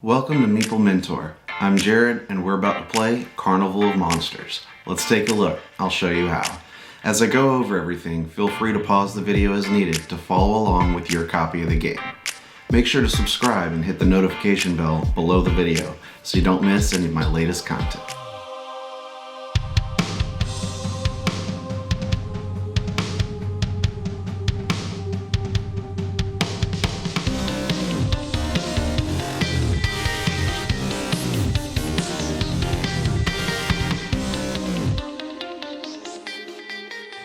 Welcome to Meeple Mentor. I'm Jared and we're about to play Carnival of Monsters. Let's take a look. I'll show you how. As I go over everything, feel free to pause the video as needed to follow along with your copy of the game. Make sure to subscribe and hit the notification bell below the video so you don't miss any of my latest content.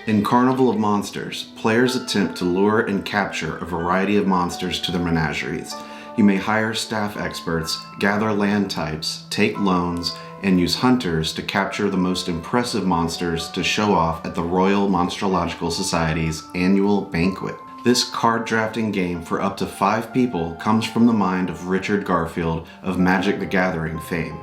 In Carnival of Monsters, players attempt to lure and capture a variety of monsters to their menageries. You may hire staff experts, gather land types, take loans, and use hunters to capture the most impressive monsters to show off at the Royal Monstrological Society's annual banquet. This card drafting game for up to 5 people comes from the mind of Richard Garfield of Magic the Gathering fame.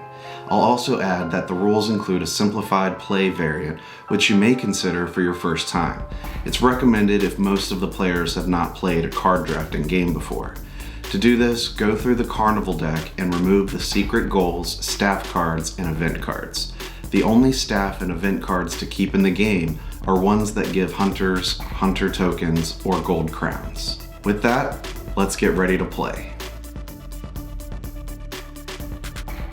I'll also add that the rules include a simplified play variant, which you may consider for your first time. It's recommended if most of the players have not played a card drafting game before. To do this, go through the Carnival deck and remove the secret goals, staff cards, and event cards. The only staff and event cards to keep in the game are ones that give hunters, hunter tokens, or gold crowns. With that, let's get ready to play.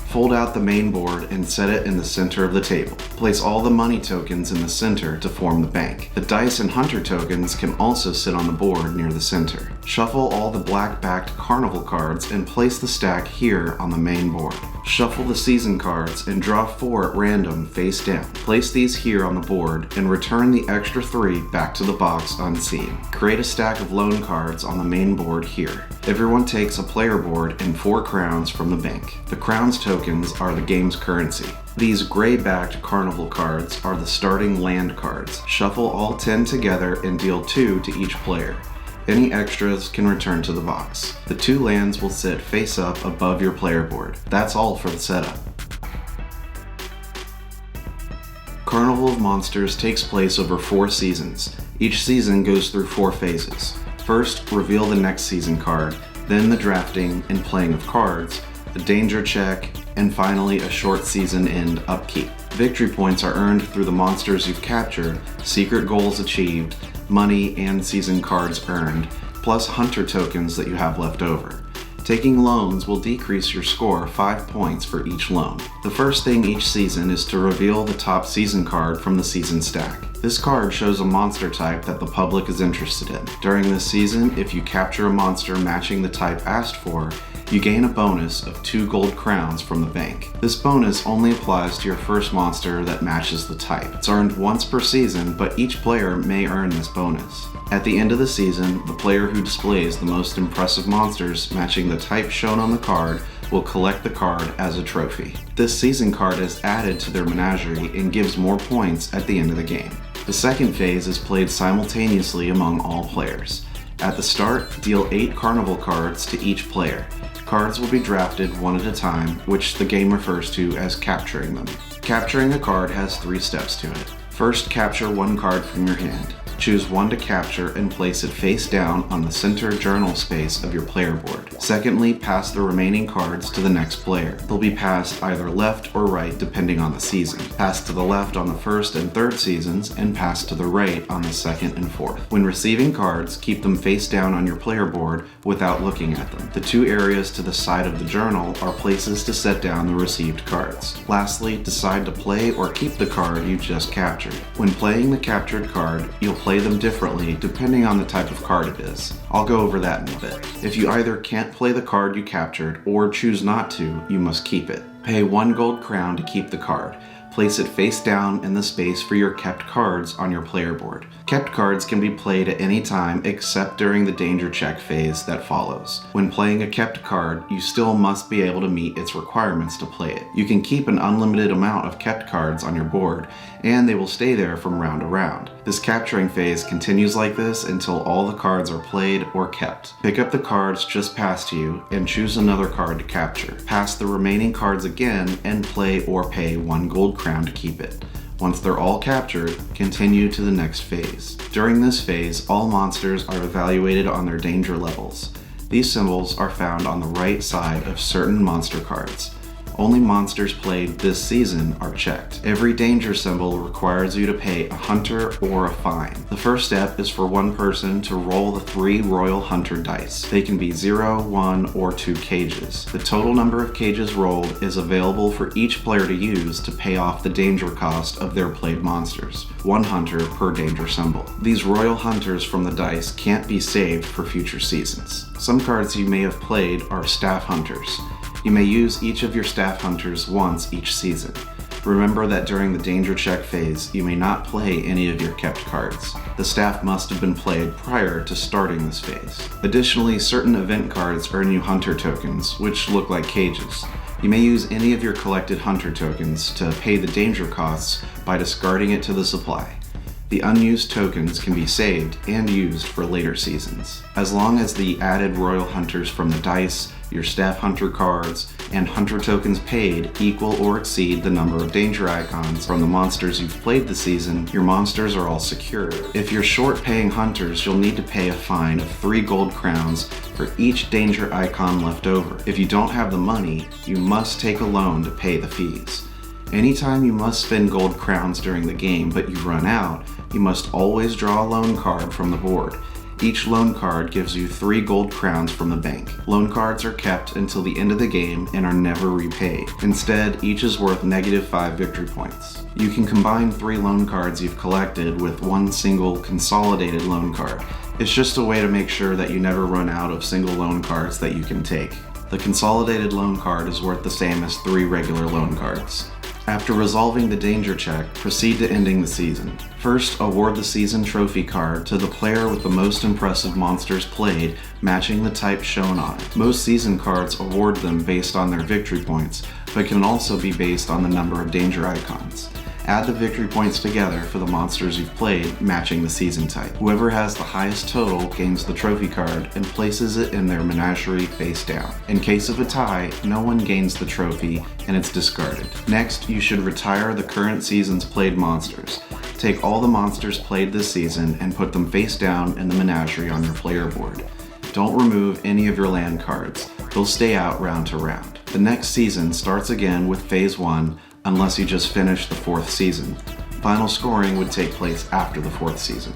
Fold out the main board and set it in the center of the table. Place all the money tokens in the center to form the bank. The dice and hunter tokens can also sit on the board near the center. Shuffle all the black-backed carnival cards and place the stack here on the main board. Shuffle the season cards and draw 4 at random face down. Place these here on the board and return the extra 3 back to the box unseen. Create a stack of loan cards on the main board here. Everyone takes a player board and 4 crowns from the bank. The crowns tokens are the game's currency. These gray-backed carnival cards are the starting land cards. Shuffle all 10 together and deal 2 to each player. Any extras can return to the box. The 2 lands will sit face up above your player board. That's all for the setup. Carnival of Monsters takes place over 4 seasons. Each season goes through 4 phases. First, reveal the next season card, then the drafting and playing of cards, a danger check, and finally a short season end upkeep. Victory points are earned through the monsters you've captured, secret goals achieved, money and season cards earned, plus hunter tokens that you have left over. Taking loans will decrease your score 5 points for each loan. The first thing each season is to reveal the top season card from the season stack. This card shows a monster type that the public is interested in. During this season, if you capture a monster matching the type asked for, you gain a bonus of 2 gold crowns from the bank. This bonus only applies to your first monster that matches the type. It's earned once per season, but each player may earn this bonus. At the end of the season, the player who displays the most impressive monsters matching the type shown on the card will collect the card as a trophy. This season card is added to their menagerie and gives more points at the end of the game. The second phase is played simultaneously among all players. At the start, deal 8 carnival cards to each player. Cards will be drafted one at a time, which the game refers to as capturing them. Capturing a card has 3 steps to it. First, capture 1 card from your hand. Choose 1 to capture and place it face down on the center journal space of your player board. Secondly, pass the remaining cards to the next player. They'll be passed either left or right depending on the season. Pass to the left on the first and third seasons, and pass to the right on the second and fourth. When receiving cards, keep them face down on your player board without looking at them. The 2 areas to the side of the journal are places to set down the received cards. Lastly, decide to play or keep the card you just captured. When playing the captured card, you'll play them differently depending on the type of card it is. I'll go over that in a bit. If you either can't play the card you captured or choose not to, you must keep it. Pay 1 gold crown to keep the card. Place it face down in the space for your kept cards on your player board. Kept cards can be played at any time except during the danger check phase that follows. When playing a kept card, you still must be able to meet its requirements to play it. You can keep an unlimited amount of kept cards on your board, and they will stay there from round to round. This capturing phase continues like this until all the cards are played or kept. Pick up the cards just past you and choose another card to capture. Pass the remaining cards again and play or pay 1 gold crown to keep it. Once they're all captured, continue to the next phase. During this phase, all monsters are evaluated on their danger levels. These symbols are found on the right side of certain monster cards. Only monsters played this season are checked. Every danger symbol requires you to pay a hunter or a fine. The first step is for one person to roll the 3 Royal Hunter dice. They can be 0, 1, or 2 cages. The total number of cages rolled is available for each player to use to pay off the danger cost of their played monsters. 1 hunter per danger symbol. These Royal Hunters from the dice can't be saved for future seasons. Some cards you may have played are Staff Hunters. You may use each of your Staff Hunters once each season. Remember that during the danger check phase, you may not play any of your kept cards. The staff must have been played prior to starting this phase. Additionally, certain event cards earn you hunter tokens, which look like cages. You may use any of your collected hunter tokens to pay the danger costs by discarding it to the supply. The unused tokens can be saved and used for later seasons. As long as the added Royal Hunters from the dice, your Staff Hunter cards, and hunter tokens paid equal or exceed the number of danger icons from the monsters you've played this season, your monsters are all secure. If you're short paying hunters, you'll need to pay a fine of 3 gold crowns for each danger icon left over. If you don't have the money, you must take a loan to pay the fees. Anytime you must spend gold crowns during the game but you run out, you must always draw a loan card from the board. Each loan card gives you 3 gold crowns from the bank. Loan cards are kept until the end of the game and are never repaid. Instead, each is worth -5 victory points. You can combine 3 loan cards you've collected with one single consolidated loan card. It's just a way to make sure that you never run out of single loan cards that you can take. The consolidated loan card is worth the same as 3 regular loan cards. After resolving the danger check, proceed to ending the season. First, award the season trophy card to the player with the most impressive monsters played, matching the type shown on it. Most season cards award them based on their victory points, but can also be based on the number of danger icons. Add the victory points together for the monsters you've played, matching the season type. Whoever has the highest total gains the trophy card and places it in their menagerie face down. In case of a tie, no one gains the trophy and it's discarded. Next, you should retire the current season's played monsters. Take all the monsters played this season and put them face down in the menagerie on your player board. Don't remove any of your land cards. They'll stay out round to round. The next season starts again with Phase 1, unless you just finished the 4th season. Final scoring would take place after the 4th season.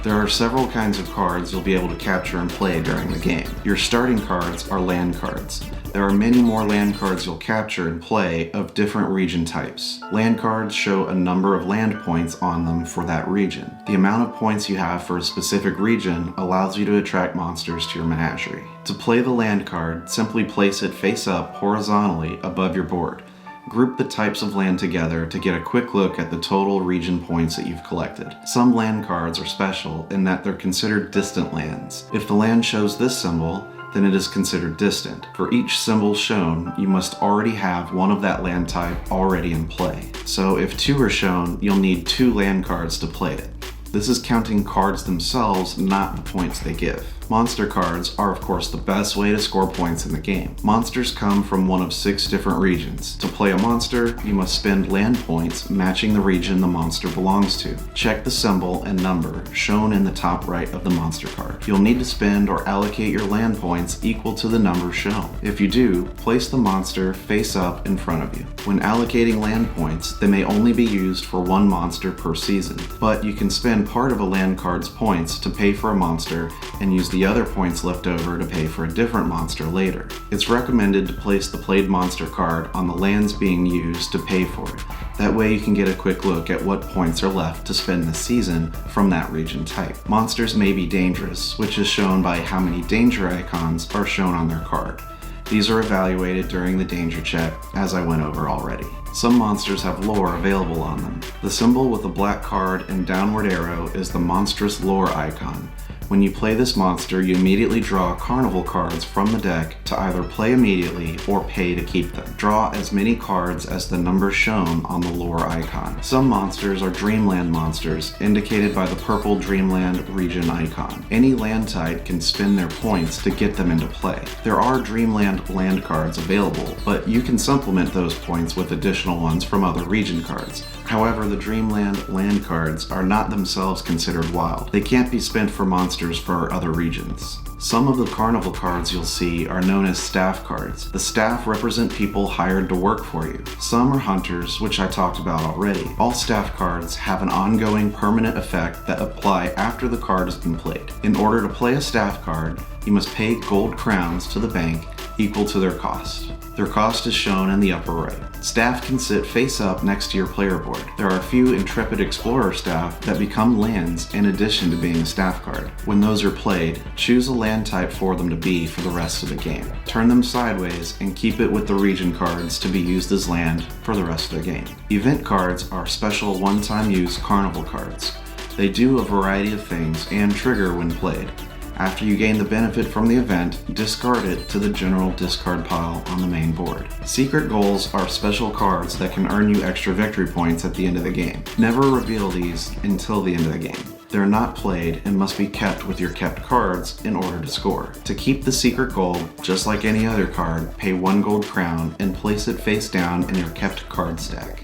There are several kinds of cards you'll be able to capture and play during the game. Your starting cards are land cards. There are many more land cards you'll capture and play of different region types. Land cards show a number of land points on them for that region. The amount of points you have for a specific region allows you to attract monsters to your menagerie. To play the land card, simply place it face up horizontally above your board. Group the types of land together to get a quick look at the total region points that you've collected. Some land cards are special in that they're considered distant lands. If the land shows this symbol, then it is considered distant. For each symbol shown, you must already have one of that land type already in play. So if 2 are shown, you'll need 2 land cards to play it. This is counting cards themselves, not the points they give. Monster cards are of course the best way to score points in the game. Monsters come from one of 6 different regions. To play a monster, you must spend land points matching the region the monster belongs to. Check the symbol and number shown in the top right of the monster card. You'll need to spend or allocate your land points equal to the number shown. If you do, place the monster face up in front of you. When allocating land points, they may only be used for 1 monster per season, but you can spend part of a land card's points to pay for a monster and use the other points left over to pay for a different monster later. It's recommended to place the played monster card on the lands being used to pay for it. That way you can get a quick look at what points are left to spend this season from that region type. Monsters may be dangerous, which is shown by how many danger icons are shown on their card. These are evaluated during the danger check, as I went over already. Some monsters have lore available on them. The symbol with a black card and downward arrow is the monstrous lore icon. When you play this monster, you immediately draw carnival cards from the deck to either play immediately or pay to keep them. Draw as many cards as the number shown on the lore icon. Some monsters are Dreamland monsters, indicated by the purple Dreamland region icon. Any land type can spend their points to get them into play. There are Dreamland land cards available, but you can supplement those points with additional ones from other region cards. However, the Dreamland land cards are not themselves considered wild. They can't be spent for monsters monsters for other regions. Some of the carnival cards you'll see are known as staff cards. The staff represent people hired to work for you. Some are hunters, which I talked about already. All staff cards have an ongoing permanent effect that apply after the card has been played. In order to play a staff card, you must pay gold crowns to the bank equal to their cost. Their cost is shown in the upper right. Staff can sit face up next to your player board. There are a few Intrepid Explorer staff that become lands in addition to being a staff card. When those are played, choose a land type for them to be for the rest of the game. Turn them sideways and keep it with the region cards to be used as land for the rest of the game. Event cards are special one-time use carnival cards. They do a variety of things and trigger when played. After you gain the benefit from the event, discard it to the general discard pile on the main board. Secret goals are special cards that can earn you extra victory points at the end of the game. Never reveal these until the end of the game. They're not played and must be kept with your kept cards in order to score. To keep the secret goal, just like any other card, pay 1 gold crown and place it face down in your kept card stack.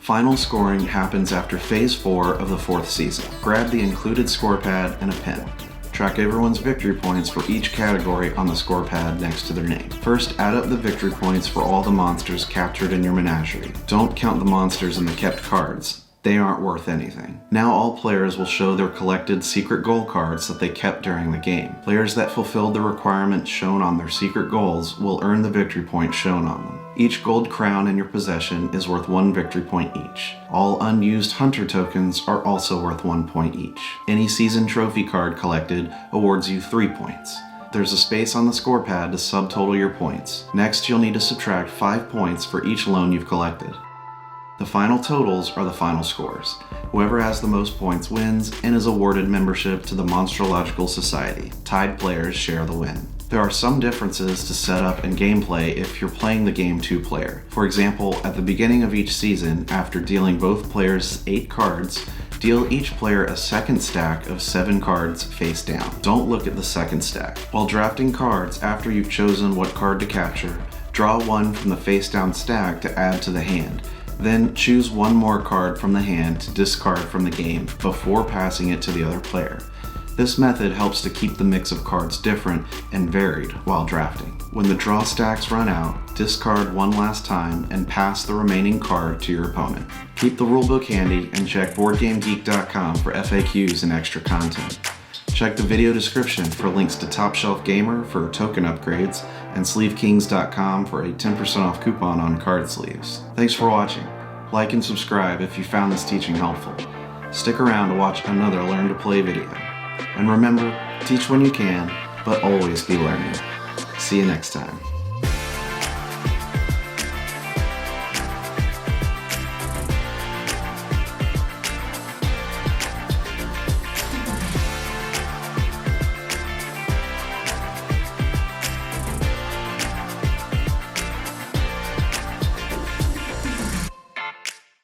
Final scoring happens after Phase 4 of the 4th season. Grab the included score pad and a pen. Track everyone's victory points for each category on the score pad next to their name. First, add up the victory points for all the monsters captured in your menagerie. Don't count the monsters in the kept cards. They aren't worth anything. Now all players will show their collected secret goal cards that they kept during the game. Players that fulfilled the requirements shown on their secret goals will earn the victory point shown on them. Each gold crown in your possession is worth 1 victory point each. All unused hunter tokens are also worth 1 point each. Any season trophy card collected awards you 3 points. There's a space on the score pad to subtotal your points. Next, you'll need to subtract 5 points for each loan you've collected. The final totals are the final scores. Whoever has the most points wins and is awarded membership to the Monstrological Society. Tied players share the win. There are some differences to setup and gameplay if you're playing the game 2-player. For example, at the beginning of each season, after dealing both players 8 cards, deal each player a second stack of 7 cards face down. Don't look at the second stack. While drafting cards after you've chosen what card to capture, draw one from the face down stack to add to the hand. Then choose one more card from the hand to discard from the game before passing it to the other player. This method helps to keep the mix of cards different and varied while drafting. When the draw stacks run out, discard one last time and pass the remaining card to your opponent. Keep the rulebook handy and check BoardGameGeek.com for FAQs and extra content. Check the video description for links to Top Shelf Gamer for token upgrades and SleeveKings.com for a 10% off coupon on card sleeves. Thanks for watching. Like and subscribe if you found this teaching helpful. Stick around to watch another Learn to Play video. And remember, teach when you can, but always be learning. See you next time.